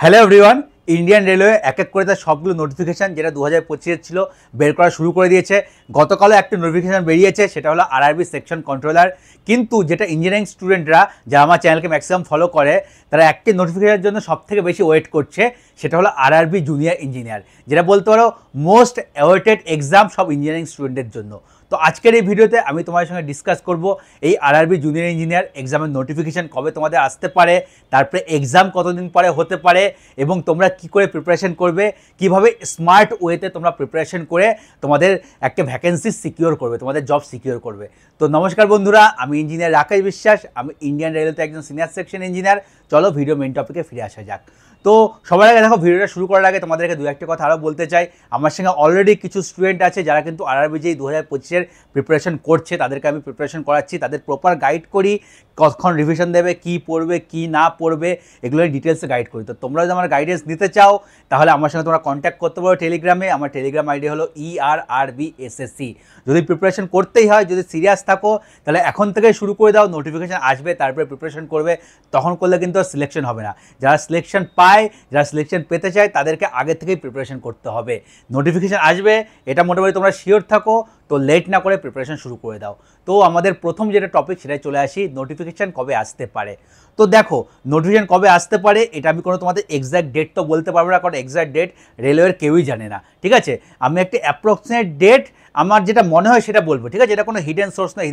Hello everyone. Indian railway এক এক করে তার সবগুলো নোটিফিকেশান যেটা 2025 ছিল বের করা শুরু করে দিয়েছে। গতকালও একটা নোটিফিকেশান বেরিয়েছে, সেটা হলো আরআরবি সেকশন কন্ট্রোলার। কিন্তু যেটা ইঞ্জিনিয়ারিং স্টুডেন্টরা যারা আমার চ্যানেলকে ম্যাক্সিমাম ফলো করে, তারা একটি নোটিফিকেশনের জন্য সবথেকে বেশি ওয়েট করছে, সেটা হলো আরআরবি জুনিয়র ইঞ্জিনিয়ার, যেটা বলতে পারো মোস্ট অ্যাওয়েটেড এক্সাম সব ইঞ্জিনিয়ারিং স্টুডেন্টদের জন্য। তো আজকের এই ভিডিওতে আমি তোমাদের সঙ্গে ডিসকাস করব এই আরআরবি জুনিয়র ইঞ্জিনিয়ার এক্সামের নোটিফিকেশান কবে তোমাদের আসতে পারে, তারপরে এক্সাম কতদিন পরে হতে পারে, এবং তোমরা কি করে প্রিপারেশন করবে, কিভাবে স্মার্ট ওয়েতে তোমরা প্রিপারেশন করে তোমাদের একটা ভ্যাকেন্সি সিকিওর করবে, তোমাদের জব সিকিওর করবে। তো নমস্কার বন্ধুরা, আমি ইঞ্জিনিয়ার রাকেশ বিশ্বাস, আমি ইন্ডিয়ান রেলওয়েতে একজন সিনিয়র সেকশন ইঞ্জিনিয়ার। চলো ভিডিও মেন টপিকে ফিরে আসা যাক। তো সবার আগে দেখো, ভিডিওটা শুরু করার আগে তোমাদেরকে দু একটা কথা আরও বলতে চাই। আমার সঙ্গে অলরেডি কিছু স্টুডেন্ট আছে যারা কিন্তু আরআরবি যেই 2025-এর প্রিপারেশন করছে, তাদেরকে আমি প্রিপারেশন করাচ্ছি, তাদের প্রপার গাইড করি, কখন রিভিশন দেবে, কি পড়বে কি না পড়বে, এগুলো ডিটেলসে গাইড করি। তো তোমরা যদি আমার গাইডেন্স নিতে চাও, তাহলে আমার সঙ্গে তোমরা কন্ট্যাক্ট করতে পারো টেলিগ্রামে। আমার টেলিগ্রাম আইডি হলো ERRBSSC। যদি প্রিপারেশন করতেই হয়, যদি সিরিয়াস থাকো, তাহলে এখন থেকে শুরু করে দাও। নোটিফিকেশান আসবে, তারপরে প্রিপারেশন করবে, তখন করলে কিন্তু সিলেকশন হবে না। যারা সিলেকশন পায়, যারা সিলেকশন পেতে চায়, তাদেরকে আগে থেকেই প্রিপারেশন করতে হবে। নোটিফিকেশান আসবে, এটা মোটামুটি তোমরা শিওর থাকো। তো লেট না করে প্রিপারেশন শুরু করে দাও। তো আমাদের প্রথম যেটা টপিক, সেটাই চলে আসি, নোটিফিকেশান কবে আসতে পারে। তো দেখো, নোটিফিকেশান কবে আসতে পারে এটা আমি কোনো তোমাদের এক্স্যাক্ট ডেট তো বলতে পারবো না, কারণ এক্স্যাক্ট ডেট রেলওয়ের কেউই জানে না, ঠিক আছে। আমি একটা অ্যাপ্রক্সিমেট ডেট আমার যেটা মনে হয় সেটা বলবো, ঠিক আছে। এটা কোনো হিডেন সোর্স নয়,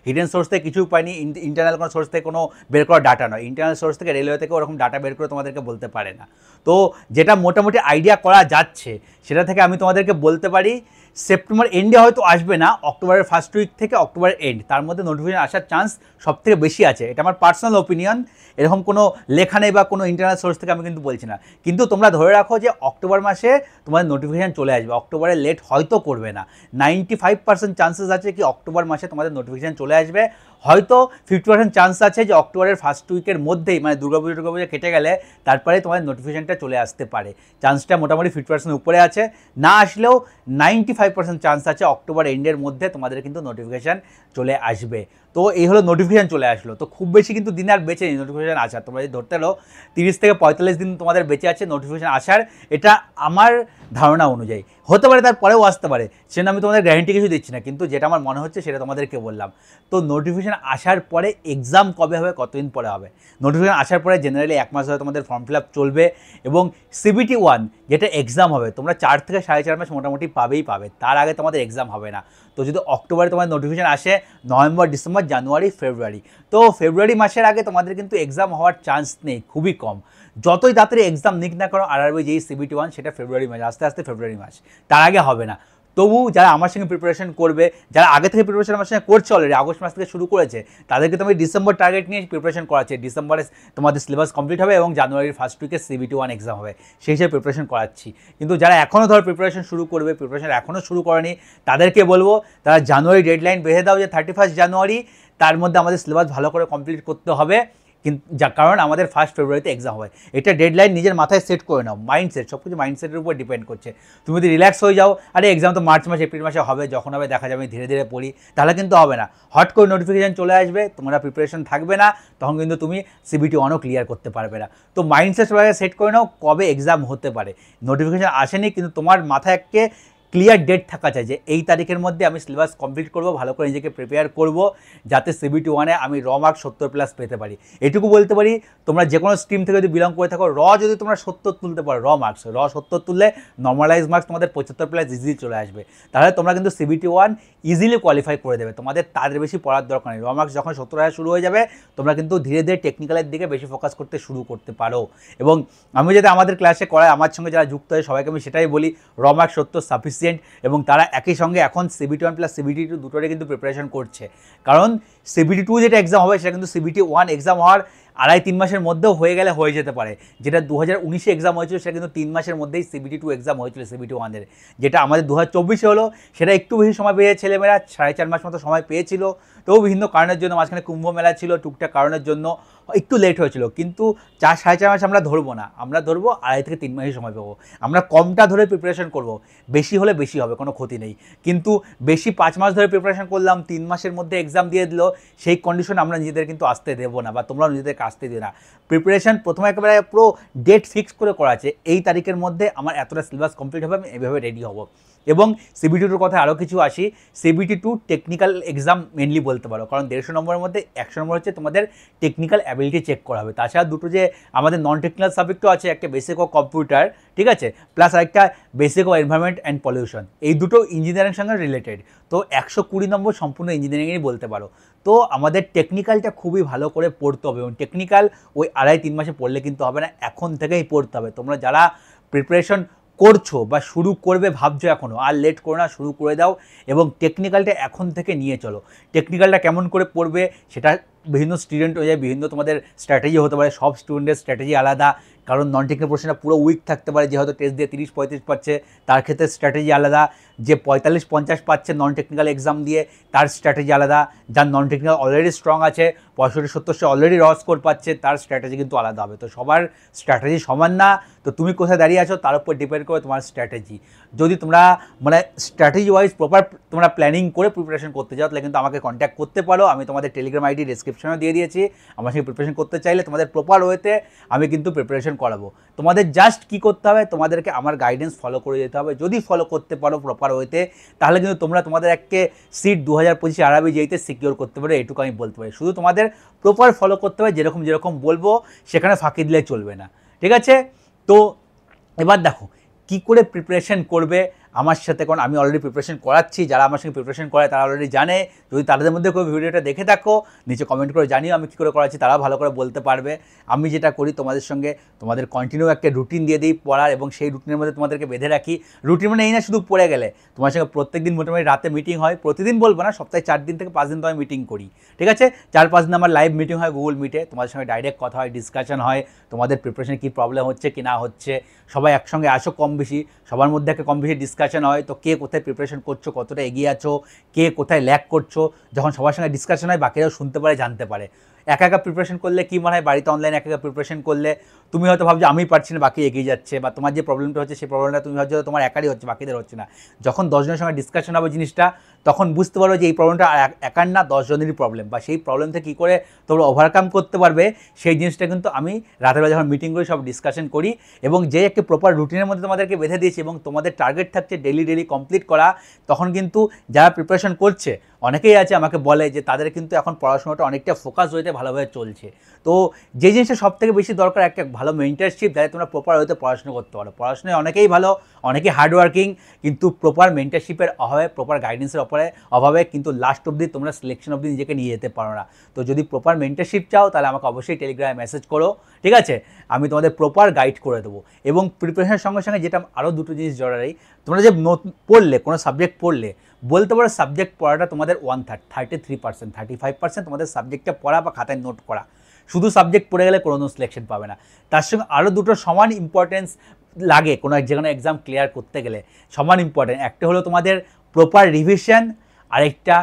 হিডেন সোর্স থেকে কিছু পাইনি, ইন্টারনাল কোনো সোর্স থেকে কোনো বের করা ডাটা নয়। ইন্টারনাল সোর্স থেকে রেলওয়ে থেকে ওরকম ডাটা বের করে তোমাদেরকে বলতে পারে না। তো যেটা মোটামুটি আইডিয়া করা যাচ্ছে, সেটা থেকে আমি তোমাদেরকে বলতে পারি সেপ্টেম্বর এন্ডে হয়তো আসবে না, অক্টোবরের ফার্স্ট উইক থেকে অক্টোবরের এন্ড, তার মধ্যে নোটিফিকেশন আসার চান্স সবথেকে বেশি আছে। এটা আমার পার্সোনাল ওপিনিয়ন, এরকম কোনো লেখা নেই বা কোনো ইন্টারনাল সোর্স থেকে আমি কিন্তু বলছি না। কিন্তু তোমরা ধরে রাখো যে অক্টোবর মাসে তোমাদের নোটিফিকেশান চলে আসবে, অক্টোবরে লেট হয়তো করবে না। 95% চান্সেস আছে কি অক্টোবর মাসে তোমাদের নোটিফিকেশান চলে আসবে। হয়তো 50% চান্স আছে যে অক্টোবরের ফার্স্ট উইকের মধ্যেই, মানে দুর্গাপুজো কেটে গেলে তারপরে তোমাদের নোটিফিকেশানটা চলে আসতে পারে। চান্সটা মোটামুটি 50% উপরে আছে। না আসলেও 95% চান্স আছে অক্টোবর এন্ডের মধ্যে তোমাদের কিন্তু নোটিফিকেশান চলে আসবে। তো এই হলো নোটিফিকেশান চলে আসলো। তো খুব বেশি কিন্তু দিন আর বেঁচে নেই নোটিফিকেশান আসার। তোমরা যদি ধরতে হলো 30 থেকে 45 দিন তোমাদের বেঁচে আছে নোটিফিকেশান আসার, এটা আমার ধারণা অনুযায়ী। হতে পারে তারপরেও আসতে পারে, সেটা আমি তোমাদের গ্যারেন্টি কিছু দিচ্ছি না, কিন্তু যেটা আমার মনে হচ্ছে সেটা তোমাদেরকে বললাম। তো নোটিফিকেশান আসার পরে এক্সাম কবে হবে, কতদিন পরে হবে? নোটিফিকেশান আসার পরে জেনারেলি 1 মাস ধরে তোমাদের ফর্ম ফিল আপ চলবে, এবং CBT 1 যেটা এক্সাম হবে, তোমরা 4 থেকে 4.5 মাস মোটামুটি পাবে, তার আগে তোমাদের এক্সাম হবে না। তো যদি অক্টোবরে তোমার নোটিফিকেশান আসে, নভেম্বর, ডিসেম্বর, জানুয়ারি, ফেব্রুয়ারি, তো ফেব্রুয়ারি মাসের আগে তোমাদের কিন্তু এক্সাম হওয়ার চান্স নেই, খুবই কম। যতই তাড়াতাড়ি এক্সাম নিক না করো, আরআরবি যেই CBT 1 সেটা ফেব্রুয়ারি মাস, আস্তে আস্তে ফেব্রুয়ারি মাস, তার আগে হবে না। তবু যারা আমার সঙ্গে প্রিপারেশন করবে, যারা আগে থেকে প্রিপারেশন আমার সঙ্গে করছে, অলরেডি আগস্ট মাস থেকে শুরু করেছে, তাদেরকে তো আমি ডিসেম্বর টার্গেট নিয়ে প্রিপারেশন করাচ্ছি। ডিসেম্বরে তোমাদের সিলেবাস কমপ্লিট হবে এবং জানুয়ারির ফার্স্ট উইকে CBT 1 এক্সাম হবে, সেই হিসেবে প্রিপারেশন করাচ্ছি। কিন্তু যারা এখনও ধর প্রিপারেশন শুরু করবে, প্রিপারেশন এখনও শুরু করেনি, তাদেরকে বলবো তারা জানুয়ারি ডেডলাইন বেঁধে দাও যে 31 জানুয়ারি, তার মধ্যে আমাদের সিলেবাস ভালো করে কমপ্লিট করতে হবে। কিন্তু কারণ আমাদের 1 ফেব্রুয়ারিতে এক্সাম হবে, এটা ডেডলাইন নিজের মাথায় সেট করে নাও। মাইন্ডসেট, সব কিছু মাইন্ডসেটের উপর ডিপেন্ড করছে। তুমি যদি রিল্যাক্স হয়ে যাও, আরে এক্সাম তো মার্চ মাসে, এপ্রিল মাসে হবে, যখন হবে দেখা যাবে, ধীরে ধীরে পড়ি, তাহলে কিন্তু হবে না। হট করে নোটিফিকেশান চলে আসবে, তোমরা প্রিপারেশন থাকবে না, তখন কিন্তু তুমি CBT 1ও ক্লিয়ার করতে পারবে না। তো মাইন্ডসেট সবাই সেট করে নাও কবে এক্সাম হতে পারে। নোটিফিকেশান আসেনি, কিন্তু তোমার মাথায় একটা ক্লিয়ার ডেট থাকা চাই যে এই তারিখের মধ্যে আমি সিলেবাস কমপ্লিট করব, ভালো করে নিজেকে প্রিপেয়ার করব, যাতে CBT 1-এ আমি মার্ক 70+ পেতে পারি। এটুকু বলতে পারি, তোমরা যে কোনো স্ট্রিম থেকে যদি বিলং করে থাকো, যদি তোমরা 70 তুলতে পারো, মার্কস 70 তুললে নর্মালাইজ মার্কস তোমাদের 75+ ইজিলি চলে আসবে। তাহলে তোমরা কিন্তু CBT 1 ইজিলি কোয়ালিফাই করে দেবে, তোমাদের তাদের বেশি পড়ার দরকার নেই। মার্কস যখন 70 আসা শুরু হয়ে যাবে, তোমরা কিন্তু ধীরে ধীরে টেকনিক্যালের দিকে বেশি ফোকাস করতে শুরু করতে পারো। এবং আমি যদি আমাদের ক্লাসে করাই, আমার সঙ্গে যারা যুক্ত হয় সবাইকে আমি সেটাই বলি, মার্কস 70 সাফিসিয়েন্ট। এবং তারা একই সঙ্গে এখন CBT 1 + CBT 2 দুটোরে কিন্তু প্রিপারেশন করছে। কারণ CBT 2 যেটা এক্সাম হবে, সেটা কিন্তু CBT 1 এক্সাম হওয়ার 2.5-3 মাসের মধ্যেও হয়ে গেলে হয়ে যেতে পারে। যেটা 2019-এ এক্সাম হয়েছিল, সেটা কিন্তু 3 মাসের মধ্যেই CBT 2 এক্সাম হয়েছিল CBT 1-এর। যেটা আমাদের 2024-এ হলো, সেটা একটু বেশি সময় পেয়েছে ছেলেমেয়েরা, 4.5 মাস মতো সময় পেয়েছিল। তবু বিভিন্ন কারণের জন্য, মাঝখানে কুম্ভ মেলা ছিল, টুকটাক কারণের জন্য একটু লেট হয়েছিল, কিন্তু 4-4.5 মাস আমরা ধরবো না, আমরা ধরবো 2.5 থেকে 3 মাসের সময় পাবো। আমরা কমটা ধরে প্রিপারেশন করব, বেশি হলে বেশি হবে, কোনো ক্ষতি নেই। কিন্তু বেশি 5 মাস ধরে প্রিপারেশন করলাম, 3 মাসের মধ্যে এক্সাম দিয়ে দিল, সেই কন্ডিশন আমরা নিজেদের কিন্তু আসতে দেবো না, বা তোমরাও নিজেদেরকে আসতে দিও না। প্রিপারেশন প্রথমে একেবারে পুরো ডেট ফিক্স করে করা আছে, এই তারিখের মধ্যে আমার এতটা সিলেবাস কমপ্লিট হবে, আমি এইভাবে রেডি হব। এবং CBT 2 কথা আরও কিছু আসি। CBT 2 টেকনিক্যাল এক্সাম মেনলি বলতে পারো, কারণ 150 নম্বরের মধ্যে 100 নম্বর হচ্ছে তোমাদের টেকনিক্যাল অ্যাবিলিটি চেক করা হবে। তাছাড়া দুটো যে আমাদের নন টেকনিক্যাল সাবজেক্টও আছে, একটা বেসিক অফ কম্পিউটার, ঠিক আছে, প্লাস আরেকটা basic of environment and pollution, এই দুটো ইঞ্জিনিয়ারিং সঙ্গে রিলেটেড। তো 120 নম্বর সম্পূর্ণ ইঞ্জিনিয়ারিংই বলতে পারো। তো আমাদের টেকনিক্যালটা খুবই ভালো করে পড়তে হবে, এবং টেকনিক্যাল ওই 2.5-3 মাসে পড়লে কিন্তু হবে না, এখন থেকেই পড়তে হবে। তোমরা যারা প্রিপারেশন করছো বা শুরু করবে ভাবছো এখনও, আর লেট করো না, শুরু করে দাও, এবং টেকনিক্যালটা এখন থেকে নিয়ে চলো। টেকনিক্যালটা কেমন করে পড়বে সেটা বিভিন্ন স্টুডেন্ট হয়ে যায়, বিভিন্ন তোমাদের স্ট্র্যাটেজি হতে পারে, সব স্টুডেন্টের স্ট্র্যাটেজি আলাদা। কারণ নন টেকনিক্যাল পোর্শনটা পুরো উইক থাকতে পারে, যে হয়তো টেস্ট দিয়ে 30-35 পাচ্ছে, তার ক্ষেত্রে স্ট্র্যাটেজি আলাদা। যে 45-50 পাচ্ছে নন টেকনিক্যাল এক্সাম দিয়ে, তার স্ট্র্যাটেজি আলাদা। যার নন টেকনিক্যাল অলরেডি স্ট্রং আছে, 65-70 অলরেডি র স্কোর পাচ্ছে, তার স্ট্র্যাটেজি কিন্তু আলাদা হবে। তো সবার স্ট্র্যাটেজি সমান না, তো তুমি কোথায় দাঁড়িয়ে আছো তার উপর ডিপেন্ড করে তোমার স্ট্র্যাটেজি। যদি তোমরা মানে স্ট্র্যাটেজি ওয়াইজ প্রপার তোমরা প্ল্যানিং করে প্রিপারেশন করতে যাও, তাহলে কিন্তু আমাকে কন্ট্যাক্ট করতে পারো। আমি তোমাদের টেলিগ্রাম আইডি ডিসক্রিপশনে দিয়ে দিয়েছি। আমার সঙ্গে প্রিপারেশন করতে চাইলে তোমাদের প্রপার ওয়েতে আমি কিন্তু প্রিপারেশন করাবো। তোমাদের জাস্ট কী করতে হবে, তোমাদেরকে আমার গাইডেন্স ফলো করে যেতে হবে। যদি ফলো করতে পারো প্রপার ওয়েতে, তাহলে কিন্তু তোমরা তোমাদের একটা সিট 2025 আরআরবি যেইতে সিকিওর করতে পারো, এটুকু আমি বলতে পারি। শুধু তোমাদের প্রপার ফলো করতে হবে, যেরকম বলবো সেখানে ফাঁকি দিলে চলবে না, ঠিক আছে? তো এবার দেখো কী করে প্রিপারেশন করবে আমার সাথে, কারণ আমি অলরেডি প্রিপারেশন করাচ্ছি। যারা আমার সঙ্গে প্রিপারেশন করে তারা অলরেডি জানে। যদি তাদের মধ্যে কেউ ভিডিওটা দেখে থাকো, নিচে কমেন্ট করে জানিও আমি কী করে করাচ্ছি, তারা ভালো করে বলতে পারবে। আমি যেটা করি, তোমাদের সঙ্গে তোমাদের কন্টিনিউ একটা রুটিন দিয়ে দিই পড়ার, এবং সেই রুটিনের মধ্যে তোমাদেরকে বেঁধে রাখি। রুটিন মানে এই না শুধু পড়ে গেলে, তোমার সঙ্গে প্রত্যেক দিন মোটামুটি রাতে মিটিং হয়। প্রতিদিন বলবো না, সপ্তাহে 4 দিন থেকে 5 দিন তো আমি মিটিং করি, ঠিক আছে? 4-5 দিন আমার লাইভ মিটিং হয় গুগল মিটে, তোমাদের সঙ্গে ডাইরেক্ট কথা হয়, ডিসকাশন হয়, তোমাদের প্রিপারেশনে কী প্রবলেম হচ্ছে কি না হচ্ছে। সবাই একসঙ্গে আসো, কম বেশি সবার মধ্যে একটা কম বেশি ডিসকাশন হয়। তো কে কোথায় প্রিপারেশন করছো, কতটা এগিয়ে আছো, কে কোথায় ল্যাক করছো, যখন সবার সঙ্গে ডিসকাশন হয় বাকিরাও শুনতে পারে, জানতে পারে। একা প্রিপারেশন করলে কি মনে হয়, বাড়িতে অনলাইনে একা প্রিপারেশন করলে তুমি হয়তো ভাবছো আমি পারছি না, বাকি এগিয়ে যাচ্ছে, বা তোমার যে প্রবলেমটা হচ্ছে সেই প্রবলেমটা তুমি ভাবছো তোমার একারই হচ্ছে, বাকিদের হচ্ছে না। যখন 10 জনের সঙ্গে ডিসকাশন হবে জিনিসটা, তখন বুঝতে পারো যে এই প্রবলেমটা একার না, 10 জনেরই প্রবলেম, বা সেই প্রবলেম থেকে কী করে তোমরা ওভারকাম করতে পারবে, সেই জিনিসটা কিন্তু আমি রাতের বেলা যখন মিটিং করি সব ডিসকাশন করি। এবং যে একটা প্রপার রুটিনের মধ্যে তোমাদেরকে বেঁধে দিয়েছি, এবং তোমাদের টার্গেট থাকছে ডেলি কমপ্লিট করা, তখন কিন্তু যারা প্রিপারেশন করছে অনেকেই আছে আমাকে বলে যে তাদের কিন্তু এখন পড়াশোনাটা অনেকটা ফোকাস হয়েতে ভালোভাবে চলছে। তো যে জিনিসটা সবথেকে বেশি দরকার, একটা ভালো মেন্টারশিপ, যাতে তোমরা প্রপার হয়তো পড়াশোনা করতে পারো। পড়াশোনায় অনেকেই ভালো, অনেকেই হার্ডওয়ার্কিং, কিন্তু প্রপার মেন্টারশিপের অভাবে, প্রপার গাইডেন্সের অভাবে কিন্তু লাস্ট অবধি তোমরা সিলেকশন অবধি নিজেকে নিয়ে যেতে পারো না। তো যদি প্রপার মেন্টারশিপ চাও, তাহলে আমাকে অবশ্যই টেলিগ্রামে মেসেজ করো, ঠিক আছে? আমি তোমাদের প্রপার গাইড করে দেবো। এবং প্রিপারেশনের সঙ্গে সঙ্গে যেটা আরও দুটো জিনিস জরুরি, তোমরা যে পড়লে, কোনো সাবজেক্ট পড়লে, বলতে পারো সাবজেক্ট পড়াটা তোমাদের 33%, 35% তোমাদের সাবজেক্টটা পড়া বা খাতায় নোট করা। শুধু সাবজেক্ট পড়ে গেলে কোনো সিলেকশন পাবে না। তার সঙ্গে আরও দুটো সমান ইম্পর্টেন্স লাগে কোনো যেকোনো এক্সাম ক্লিয়ার করতে গেলে, সমান ইম্পর্টেন্ট। একটা হলো তোমাদের প্রপার রিভিশন, আরেকটা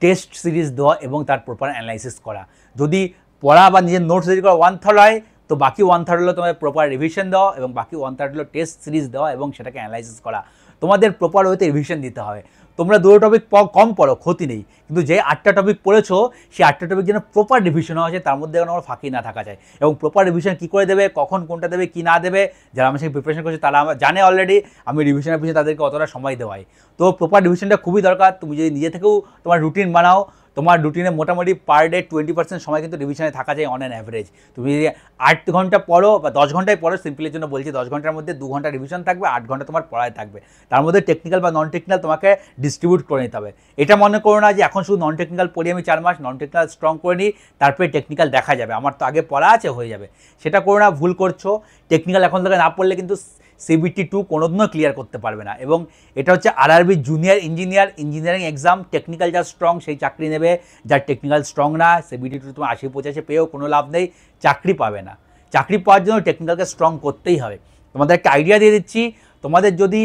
টেস্ট সিরিজ দেওয়া এবং তার প্রপার অ্যানালাইসিস করা। যদি পড়া বা নিজের নোটস তৈরি করা 1/3 হয়, তো বাকি 1/3 হলো তোমাদের প্রপার রিভিশন দেওয়া, এবং বাকি 1/3 হলো টেস্ট সিরিজ দেওয়া এবং সেটাকে অ্যানালাইসিস করা। তোমাদের প্রপার ওয়েতে রিভিশন দিতে হবে। তোমরা দুটো টপিক কম পড়ো, ক্ষতি নেই, কিন্তু যে 8টা টপিক পড়েছো, সেই 8টা টপিক যেন প্রপার রিভিশন হয়েছে, তার মধ্যে কোনো ফাঁকি না থাকা যায়। এবং প্রপার রিভিশন কী করে দেবে, কখন কোনটা দেবে, কী না দেবে, যারা আমার সঙ্গে প্রিপারেশন করছে তারা জানে অলরেডি আমি রিভিশনের পিছনে তাদেরকে অতটা সময় দেওয়াই। তো প্রপার রিভিশনটা খুবই দরকার। তুমি যদি নিজে থেকেও তোমার রুটিন বানাও, তোমার রুটিনে মোটামুটি পার ডে 20% সময় কিন্তু রিভিশনে থাকা যায় অন অ্যান অ্যাভারেজ। তুমি যদি 8 ঘন্টা পড়ো বা 10 ঘন্টায় পড়ো, সিম্পলের জন্য বলছি, 10 ঘন্টার মধ্যে 2 ঘন্টা রিভিশন থাকবে, 8 ঘন্টা তোমার পড়ায় থাকবে। তার মধ্যে টেকনিক্যাল বা নন টেকনিক্যাল তোমাকে ডিস্ট্রিবিউট করে নিতে হবে। এটা মনে করো না যে এখন শুধু নন টেকনিক্যাল পড়ি আমি 4 মাস, নন টেকনিক্যাল স্ট্রং করে নিই, তারপরে টেকনিক্যাল দেখা যাবে, আমার তো আগে পড়া আছে, হয়ে যাবে। সেটা করো না, ভুল করছো। টেকনিক্যাল এখন থেকে না পড়লে কিন্তু CBT 2 কোনোদিনও ক্লিয়ার করতে পারবে না। এবং এটা হচ্ছে RRB junior engineering exam. Technical যা স্ট্রং সেই চাকরি নেবে, যার টেকনিক্যাল স্ট্রং না, CBT 2 তুমি 80-85 পেয়েও কোনো লাভ নেই, চাকরি পাবে না। চাকরি পাওয়ার জন্য টেকনিক্যালকে স্ট্রং করতেই হবে। তোমাদের একটা আইডিয়া দিয়ে দিচ্ছি, তোমাদের যদি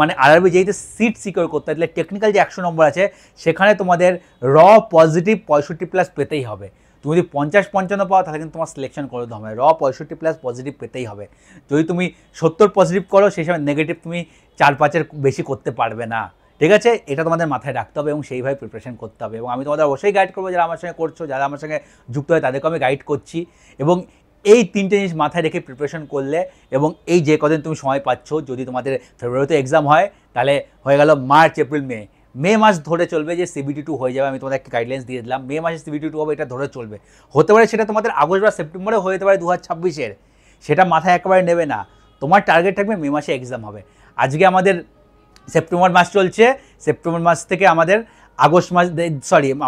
মানে আরআরবি যেইতে সিট সিকিউর করতে হয়, তাহলে টেকনিক্যাল যে 100 নম্বর আছে, সেখানে তোমাদের র পজিটিভ 65+ পেতেই হবে। তুমি যদি 50-55 পাও তাহলে কিন্তু তোমার সিলেকশন করতে হবে, 65+ পজিটিভ পেতেই হবে। যদি তুমি 70 পজিটিভ করো সেই সময় নেগেটিভ তুমি 4-5-এর বেশি করতে পারবে না, ঠিক আছে? এটা তোমাদের মাথায় রাখতে হবে এবং সেইভাবে প্রিপারেশন করতে হবে। এবং আমি তোমাদের অবশ্যই গাইড করবো, যারা আমার সঙ্গে করছো, যারা আমার সঙ্গে যুক্ত হয় তাদেরকে আমি গাইড করছি। এবং এই 3টে জিনিস মাথায় রেখে প্রিপারেশন করলে এবং এই যে কদিন তুমি সময় পাচ্ছ, যদি তোমাদের ফেব্রুয়ারিতে এক্সাম হয় তাহলে হয়ে গেল মার্চ, এপ্রিল, মে মাস ধরে চলবে যে CBT 2 হয়ে যাবে। আমি তোমাদের একটা গাইডলাইন্স দিয়ে দিলাম, মে মাসে CBT 2 হবে, এটা ধরে চলবে। হতে পারে সেটা তোমাদের আগস্ট বা সেপ্টেম্বরে হয়ে যেতে পারে 2026-এর, সেটা মাথায় একেবারে নেবে না। তোমার টার্গেট থাকবে মে মাসে এক্সাম হবে। আজকে আমাদের সেপ্টেম্বর মাস চলছে, সেপ্টেম্বর মাস থেকে আমাদের আগস্ট মাস,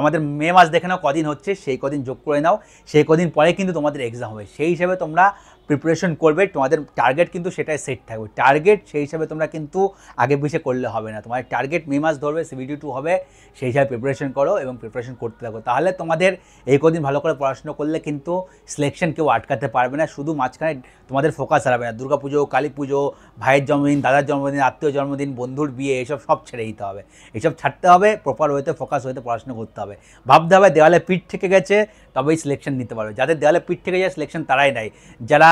আমাদের মে মাস দেখে নাও কদিন হচ্ছে, সেই কদিন যোগ করে নাও, সেই কদিন পরে কিন্তু তোমাদের এক্সাম হবে। সেই হিসাবে তোমরা প্রিপারেশন করবে, তোমাদের টার্গেট কিন্তু সেটাই সেট থাকবে। টার্গেট সেই হিসাবে তোমরা কিন্তু আগে পিছিয়ে করলে হবে না। তোমার টার্গেট মে মাস ধরবে, CBT 2 হবে, সেই হিসাবে প্রিপারেশন করো এবং প্রিপারেশন করতে থাকো। তাহলে তোমাদের এই কদিন ভালো করে পড়াশোনা করলে কিন্তু সিলেকশন কেউ আটকাতে পারবে না। শুধু মাঝখানে তোমাদের ফোকাস হারাবে না। দুর্গা পুজো, কালী পুজো, ভাইয়ের জন্মদিন, দাদার জন্মদিন, আত্মীয় জন্মদিন, বন্ধুর বিয়ে, এসব সব ছেড়ে দিতে হবে। এসব ছাড়তে হবে, প্রপার ওয়েতে ফোকাস হতে পড়াশোনা করতে হবে। ভাবতে হবে দেওয়ালে পিঠ থেকে গেছে তবেই সিলেকশন নিতে পারবে। যাদের দেওয়ালে পিঠ থেকে যায় সিলেকশন তারাই নেয়। যারা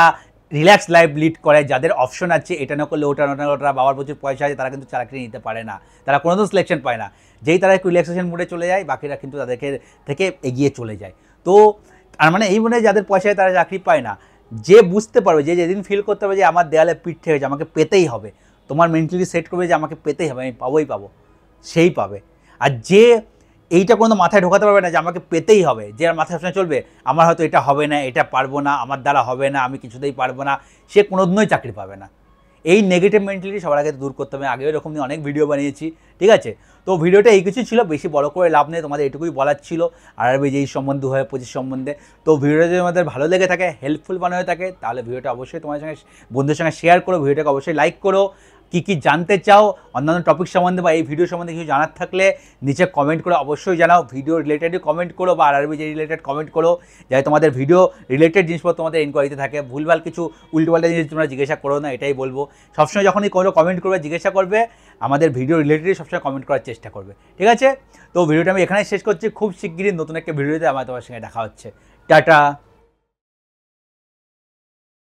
রিল্যাক্স লাইফ লিড করে, যাদের অপশন আছে এটা না করলে ওটা, ওটা বাবার প্রচুর পয়সা আছে, তারা কিন্তু চাকরি নিতে পারে না, তারা কোনোদিন সিলেকশন পায় না। যেই তারা একটু রিল্যাক্সেশন মোডে চলে যায়, বাকিরা কিন্তু তাদেরকে থেকে এগিয়ে চলে যায়। তো আর মানে এই মনে যাদের পয়সা আছে তারা চাকরি পায় না, যে বুঝতে পারবে, যে যেদিন ফিল করতে পারবে যে আমার দেওয়ালে পিঠ থেকে গেছে, আমাকে পেতেই হবে, তোমার মেন্টালি সেট করবে যে আমাকে পেতেই হবে, আমি পাবোই পাবো, সেই পাবে। আর যে এইটা কোনো মাথায় ঢোকাতে পারবে না যে আমাকে পেতেই হবে, যে আর মাথায় সবসময় চলবে আমার হয়তো এটা হবে না, এটা পারবো না, আমার দ্বারা হবে না, আমি কিছুতেই পারবো না, সে কোনোদিনই চাকরি পাবে না। এই নেগেটিভ মেন্টালিটি সবার আগে দূর করতে হবে। আগেও এরকম অনেক ভিডিও বানিয়েছি, ঠিক আছে? তো ভিডিওটা এই কিছু ছিল, বেশি বড় করে লাভ নেই, তোমাদের এটুকুই বলার ছিল আরআরবি যেই সম্বন্ধে 2025 সম্বন্ধে। তো ভিডিওটা যদি আমাদের ভালো লেগে থাকে, হেল্পফুল মনে হয়ে থাকে, তাহলে ভিডিওটা অবশ্যই তোমার সঙ্গে বন্ধুদের সঙ্গে শেয়ার করো, ভিডিওটাকে অবশ্যই লাইক করো। কী জানতে চাও অন্যান্য টপিক সম্বন্ধে বা এই ভিডিও সম্বন্ধে কিছু জানার থাকলে নিচে কমেন্ট করে অবশ্যই জানাও। ভিডিও রিলেটেডই কমেন্ট করো বা আরআরবি যে রিলেটেড কমেন্ট করো, যাতে তোমাদের ভিডিও রিলেটেড জিনিসপত্র তোমাদের ইনকোয়ারিতে থাকে। ভুলভাল কিছু উল্টোপাল্টা জিনিস তোমরা জিজ্ঞাসা করো না, এটাই বলবো। সবসময় যখনই কোনো কমেন্ট করবে, জিজ্ঞাসা করবে, আমাদের ভিডিও রিলেটেডই সবসময় কমেন্ট করার চেষ্টা করবে, ঠিক আছে? তো ভিডিওটা আমি এখানেই শেষ করছি। খুব শিগগিরই নতুন একটা ভিডিওতে আমার তোমার সঙ্গে দেখা হচ্ছে। টাটা।